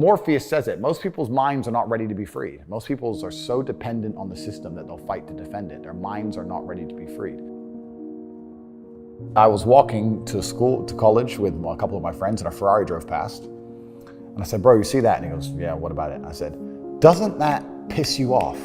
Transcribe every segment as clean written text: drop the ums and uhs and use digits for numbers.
Morpheus says it. Most people's minds are not ready to be freed. Most people are so dependent on the system that they'll fight to defend it. Their minds are not ready to be freed. I was walking to college with a couple of my friends, and a Ferrari drove past. And I said, bro, you see that? And he goes, yeah, what about it? And I said, doesn't that piss you off?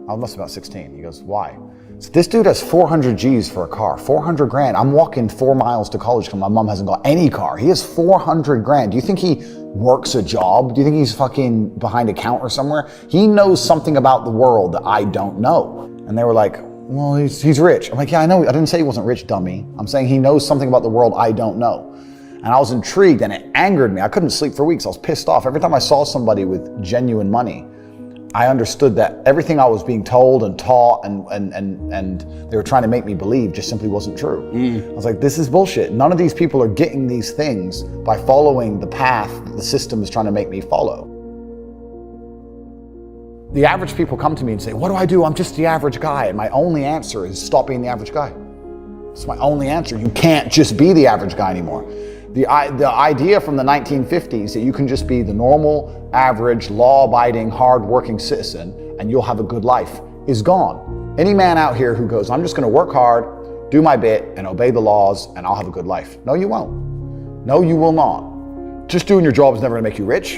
I must be about 16. He goes, why? So this dude has 400 G's for a car, 400 grand. I'm walking 4 miles to college because my mom hasn't got any car. He has 400 grand. Do you think he works a job? Do you think he's fucking behind a counter somewhere? He knows something about the world that I don't know. And they were like, well, he's rich. I'm like, yeah, I know. I didn't say he wasn't rich, dummy. I'm saying he knows something about the world I don't know. And I was intrigued, and it angered me. I couldn't sleep for weeks. I was pissed off. Every time I saw somebody with genuine money, I understood that everything I was being told and taught and they were trying to make me believe just simply wasn't true. I was like, this is bullshit. None of these people are getting these things by following the path that the system is trying to make me follow. The average people come to me and say, what do I do? I'm just the average guy. And my only answer is stop being the average guy. It's my only answer. You can't just be the average guy anymore. The idea from the 1950s that you can just be the normal, average, law-abiding, hard-working citizen and you'll have a good life is gone. Any man out here who goes, I'm just going to work hard, do my bit, and obey the laws, and I'll have a good life. No, you won't. No, you will not. Just doing your job is never going to make you rich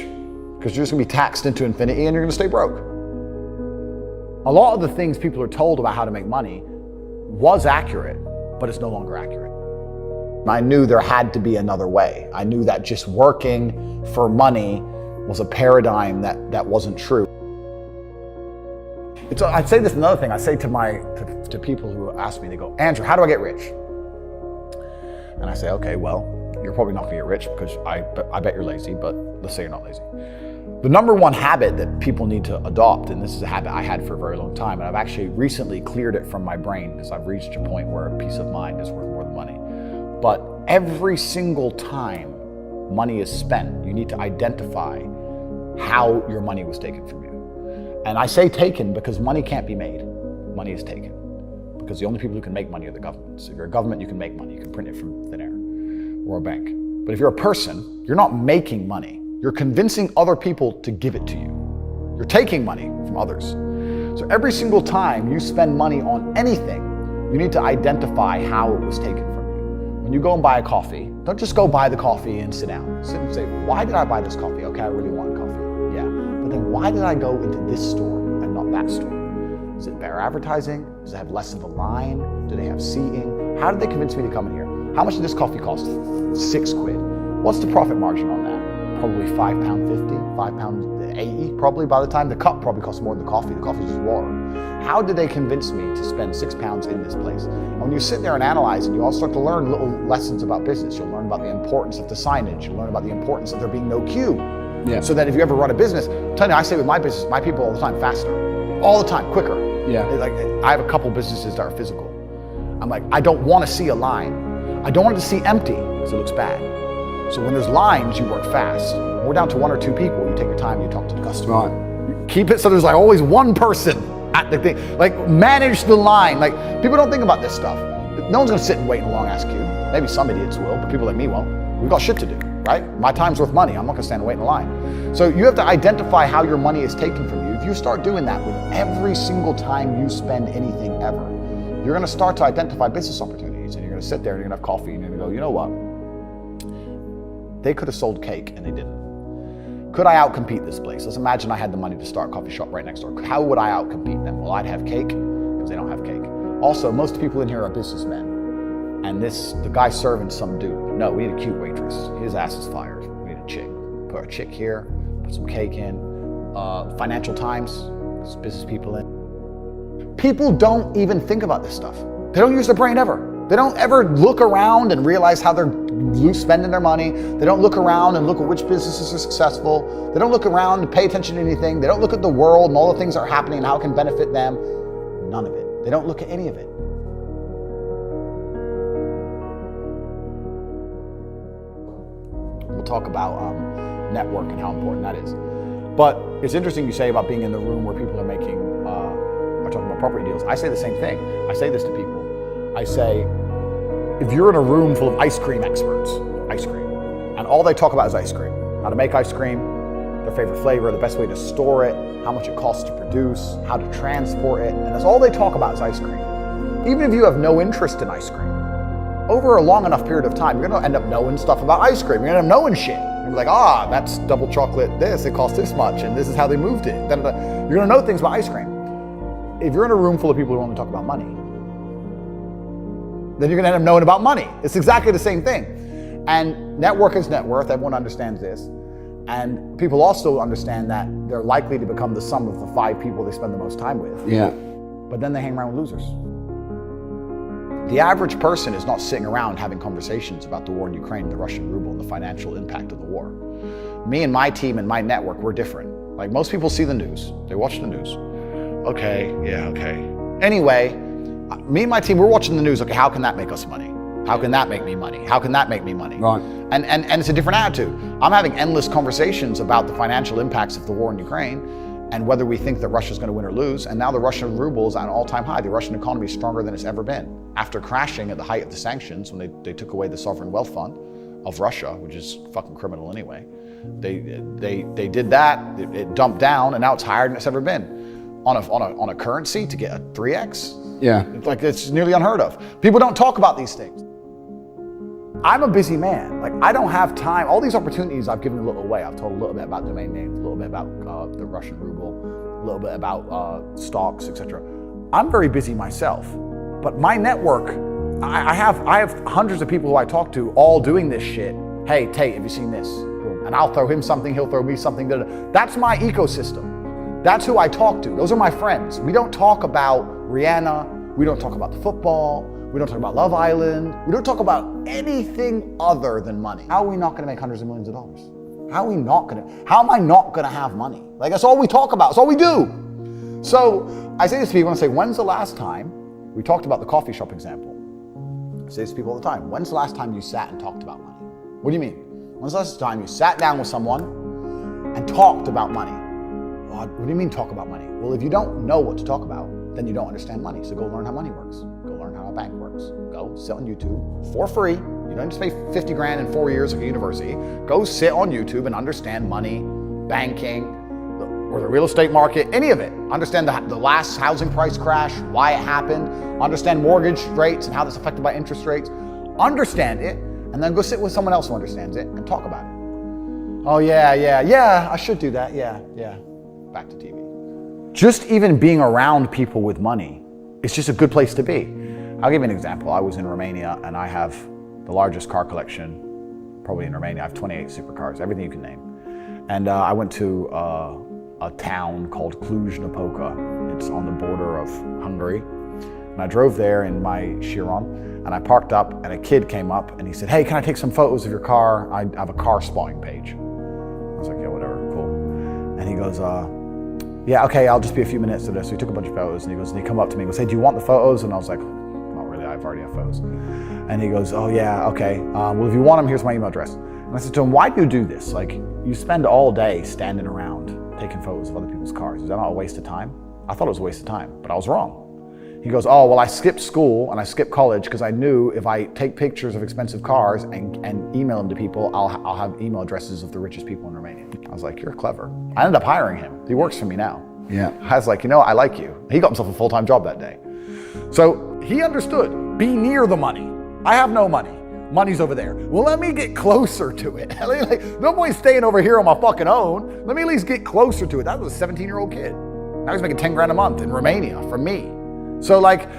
because you're just going to be taxed into infinity and you're going to stay broke. A lot of the things people are told about how to make money was accurate, but it's no longer accurate. I knew there had to be another way. I knew that just working for money was a paradigm that wasn't true. I'd say this another thing. I say to people who ask me, they go, Andrew, how do I get rich? And I say, okay, well, you're probably not gonna get rich because I bet you're lazy, but let's say you're not lazy. The number one habit that people need to adopt, and this is a habit I had for a very long time, and I've actually recently cleared it from my brain because I've reached a point where peace of mind is worth more than money. But every single time money is spent, you need to identify how your money was taken from you. And I say taken because money can't be made. Money is taken. Because the only people who can make money are the governments. If you're a government, you can make money. You can print it from thin air or a bank. But if you're a person, you're not making money. You're convincing other people to give it to you. You're taking money from others. So every single time you spend money on anything, you need to identify how it was taken from you. When you go and buy a coffee, don't just go buy the coffee and sit down. Sit and say, why did I buy this coffee? Okay, I really want coffee. Yeah. But then why did I go into this store and not that store? Is it better advertising? Does it have less of a line? Do they have seating? How did they convince me to come in here? How much did this coffee cost? 6 quid. What's the profit margin on that? Probably £5.50, £5.80 probably by the time. The cup probably costs more than the coffee. The coffee's just water. How did they convince me to spend £6 in this place? And when you sit there and analyze it, you all start to learn little lessons about business. You'll learn about the importance of the signage. You'll learn about the importance of there being no queue. Yeah. So that if you ever run a business, I'm telling you, I say with my business, my people all the time, faster. All the time, quicker. Yeah. Like, I have a couple businesses that are physical. I'm like, I don't want to see a line. I don't want it to see empty because it looks bad. So when there's lines, you work fast. When we're down to 1 or 2 people, you take your time, you talk to the customer. Right. You keep it so there's like always one person at the thing. Like manage the line. Like people don't think about this stuff. No one's gonna sit and wait in a long ass queue. Maybe some idiots will, but people like me won't. We've got shit to do, right? My time's worth money. I'm not gonna stand and wait in a line. So you have to identify how your money is taken from you. If you start doing that with every single time you spend anything ever, you're gonna start to identify business opportunities, and you're gonna sit there and you're gonna have coffee and you're gonna go, you know what? They could have sold cake and they didn't. Could I outcompete this place? Let's imagine I had the money to start a coffee shop right next door. How would I outcompete them? Well, I'd have cake because they don't have cake. Also, most people in here are businessmen. And the guy serving some dude. No, we need a cute waitress. His ass is fired. We need a chick. Put a chick here, put some cake in. Financial Times, business people in. People don't even think about this stuff. They don't use their brain ever. They don't ever look around and realize how they're spending their money. They don't look around and look at which businesses are successful. They don't look around and pay attention to anything. They don't look at the world and all the things that are happening and how it can benefit them. None of it. They don't look at any of it. We'll talk about network and how important that is. But it's interesting you say about being in the room where people are making, are talking about property deals. I say the same thing. I say this to people. I say, if you're in a room full of ice cream experts, ice cream, and all they talk about is ice cream, how to make ice cream, their favorite flavor, the best way to store it, how much it costs to produce, how to transport it, and that's all they talk about is ice cream. Even if you have no interest in ice cream, over a long enough period of time, you're gonna end up knowing stuff about ice cream. You're gonna end up knowing shit. You're like, that's double chocolate this, it costs this much, and this is how they moved it. You're gonna know things about ice cream. If you're in a room full of people who want to talk about money, then you're gonna end up knowing about money. It's exactly the same thing. And network is net worth, everyone understands this. And people also understand that they're likely to become the sum of the 5 people they spend the most time with. Yeah. But then they hang around with losers. The average person is not sitting around having conversations about the war in Ukraine, the Russian ruble, and the financial impact of the war. Me and my team and my network, we're different. Like most people see the news, they watch the news. Okay, yeah, okay. Anyway, me and my team, we're watching the news. Okay, how can that make us money? How can that make me money? How can that make me money? Right. And it's a different attitude. I'm having endless conversations about the financial impacts of the war in Ukraine and whether we think that Russia's going to win or lose. And now the Russian ruble is at an all-time high. The Russian economy is stronger than it's ever been. After crashing at the height of the sanctions, when they took away the sovereign wealth fund of Russia, which is fucking criminal anyway, they did that. It dumped down, and now it's higher than it's ever been. On a currency to get a 3x. Yeah. It's nearly unheard of. People don't talk about these things. I'm a busy man. Like I don't have time. All these opportunities I've given a little away. I've told a little bit about domain names, a little bit about the Russian ruble, a little bit about stocks, etc. I'm very busy myself, but my network, I have hundreds of people who I talk to all doing this shit. Hey, Tate, have you seen this? And I'll throw him something, he'll throw me something. That's my ecosystem. That's who I talk to. Those are my friends. We don't talk about Rihanna. We don't talk about the football. We don't talk about Love Island. We don't talk about anything other than money. How are we not going to make hundreds of millions of dollars? How am I not going to have money? Like that's all we talk about. It's all we do. So I say this to people, I say, when's the last time, we talked about the coffee shop example. I say this to people all the time. When's the last time you sat and talked about money? What do you mean? When's the last time you sat down with someone and talked about money? What do you mean talk about money? Well, if you don't know what to talk about, then you don't understand money. So go learn how money works. Go learn how a bank works. Go sit on YouTube for free. You don't just pay 50 grand in 4 years at a university. Go sit on YouTube and understand money, banking, or the real estate market, any of it. Understand the last housing price crash, why it happened. Understand mortgage rates and how that's affected by interest rates. Understand it, and then go sit with someone else who understands it and talk about it. Oh yeah, I should do that, yeah. Back to TV. Just even being around people with money, it's just a good place to be. I'll give you an example. I was in Romania and I have the largest car collection probably in Romania. I have 28 supercars, everything you can name. And I went to a town called Cluj-Napoca. It's on the border of Hungary. And I drove there in my Chiron and I parked up and a kid came up and he said, hey, can I take some photos of your car? I have a car spotting page. I was like, yeah, whatever, cool. And he goes, yeah, okay, I'll just be a few minutes to this. So he took a bunch of photos and he come up to me and goes, hey, do you want the photos? And I was like, not really, I've already have photos. And he goes, oh yeah, okay. Well, if you want them, here's my email address. And I said to him, why do you do this? Like, you spend all day standing around taking photos of other people's cars. Is that not a waste of time? I thought it was a waste of time, but I was wrong. He goes, oh, well, I skipped school and I skipped college because I knew if I take pictures of expensive cars and email them to people, I'll have email addresses of the richest people in Romania. I was like, you're clever. I ended up hiring him. He works for me now. Yeah. I was like, I like you. He got himself a full-time job that day. So he understood, be near the money. I have no money. Money's over there. Well, let me get closer to it. Like, no point staying over here on my fucking own. Let me at least get closer to it. That was a 17-year-old kid. Now he's making 10 grand a month in Romania from me. So like,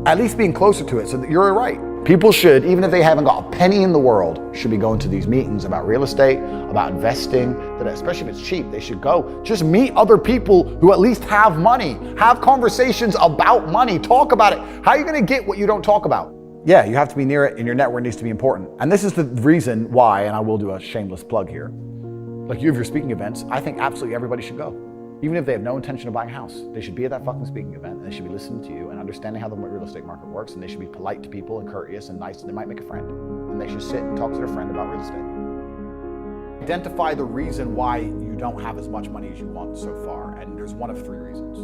at least being closer to it. So that you're right. People should, even if they haven't got a penny in the world, should be going to these meetings about real estate, about investing, that especially if it's cheap, they should go. Just meet other people who at least have money. Have conversations about money. Talk about it. How are you gonna get what you don't talk about? Yeah, you have to be near it and your network needs to be important. And this is the reason why, and I will do a shameless plug here. Like you have your speaking events, I think absolutely everybody should go. Even if they have no intention of buying a house, they should be at that fucking speaking event and they should be listening to you and understanding how the real estate market works, and they should be polite to people and courteous and nice, and they might make a friend. And they should sit and talk to their friend about real estate. Identify the reason why you don't have as much money as you want so far, and there's one of 3 reasons.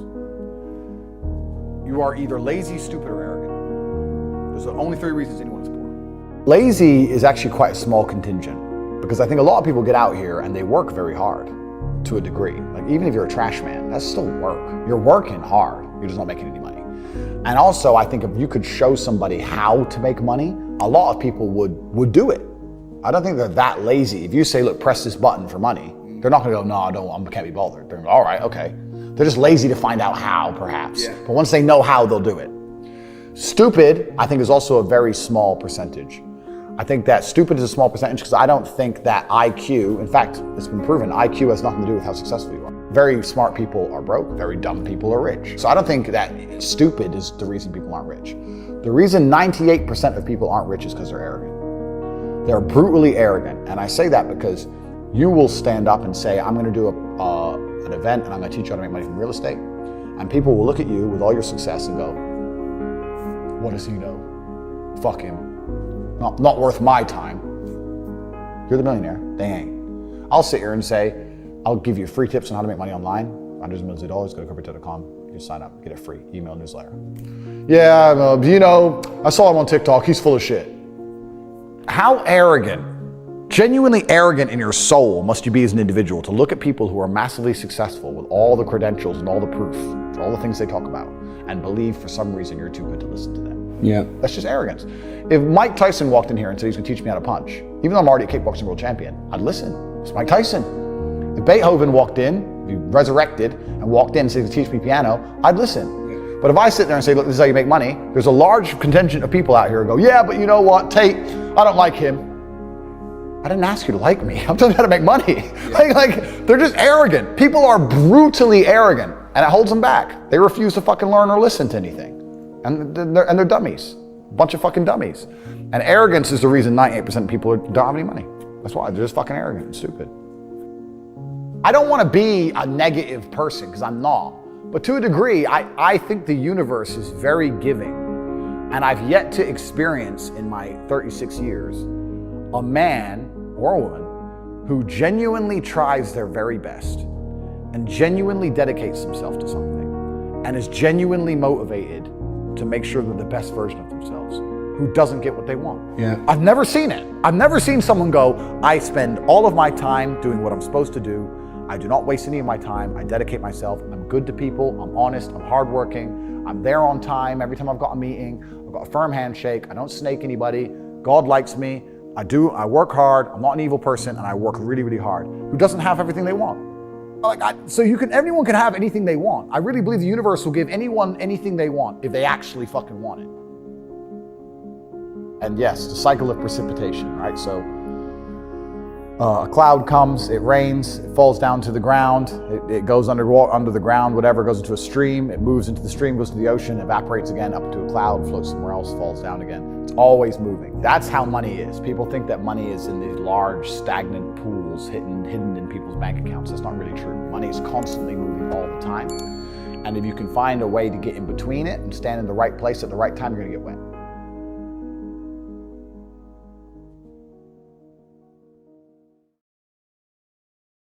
You are either lazy, stupid, or arrogant. Those are the only 3 reasons anyone is poor. Lazy is actually quite a small contingent, because I think a lot of people get out here and they work very hard. to a degree. Like even if you're a trash man, that's still work. You're working hard, you're just not making any money. And also I think if you could show somebody how to make money, a lot of people would do it. I don't think they're that lazy. If you say, look, press this button for money, they're not gonna go, no, I can't be bothered. They're gonna go, all right, okay. They're just lazy to find out how, perhaps. Yeah. But once they know how, they'll do it. Stupid, I think, is also a very small percentage. I think that stupid is a small percentage because I don't think that IQ, in fact, it's been proven, IQ has nothing to do with how successful you are. Very smart people are broke, very dumb people are rich. So I don't think that stupid is the reason people aren't rich. The reason 98% of people aren't rich is because they're arrogant. They're brutally arrogant. And I say that because you will stand up and say, I'm gonna do an event and I'm gonna teach you how to make money from real estate. And people will look at you with all your success and go, what does he know? Fuck him. Not worth my time. You're the millionaire, they ain't. I'll sit here and say, I'll give you free tips on how to make money online. Hundreds of millions of dollars, go to andrewtate.com. You sign up, get a free email newsletter. Yeah, you know, I saw him on TikTok, he's full of shit. How arrogant, genuinely arrogant in your soul must you be as an individual to look at people who are massively successful with all the credentials and all the proof, for all the things they talk about, and believe for some reason you're too good to listen to them. Yeah. That's just arrogance. If Mike Tyson walked in here and said he's gonna teach me how to punch, even though I'm already a kickboxing world champion, I'd listen. It's Mike Tyson. If Beethoven walked in, if he resurrected and walked in and said he's gonna teach me piano, I'd listen. But if I sit there and say, look, this is how you make money, there's a large contingent of people out here who go, yeah, but you know what, Tate, I don't like him. I didn't ask you to like me. I'm telling you how to make money. Yeah. like they're just arrogant. People are brutally arrogant, and it holds them back. They refuse to fucking learn or listen to anything. And they're dummies. A bunch of fucking dummies. And arrogance is the reason 98% of people don't have any money. That's why, they're just fucking arrogant and stupid. I don't want to be a negative person, because I'm not. But to a degree, I think the universe is very giving. And I've yet to experience in my 36 years a man or a woman who genuinely tries their very best and genuinely dedicates himself to something and is genuinely motivated to make sure they're the best version of themselves, who doesn't get what they want. Yeah. I've never seen it. I've never seen someone go, I spend all of my time doing what I'm supposed to do. I do not waste any of my time. I dedicate myself. I'm good to people. I'm honest. I'm hardworking. I'm there on time every time I've got a meeting. I've got a firm handshake. I don't snake anybody. God likes me. I work hard. I'm not an evil person, and I work really, really hard. Who doesn't have everything they want? Everyone can have anything they want. I really believe the universe will give anyone anything they want if they actually fucking want it. And yes, the cycle of precipitation, right? So a cloud comes, it rains, it falls down to the ground, it goes under the ground, whatever, goes into a stream, it moves into the stream, goes to the ocean, evaporates again, up into a cloud, floats somewhere else, falls down again. It's always moving. That's how money is. People think that money is in these large, stagnant pools hidden in people's bank accounts. That's not really true. Money is constantly moving all the time. And if you can find a way to get in between it and stand in the right place at the right time, you're gonna get wet.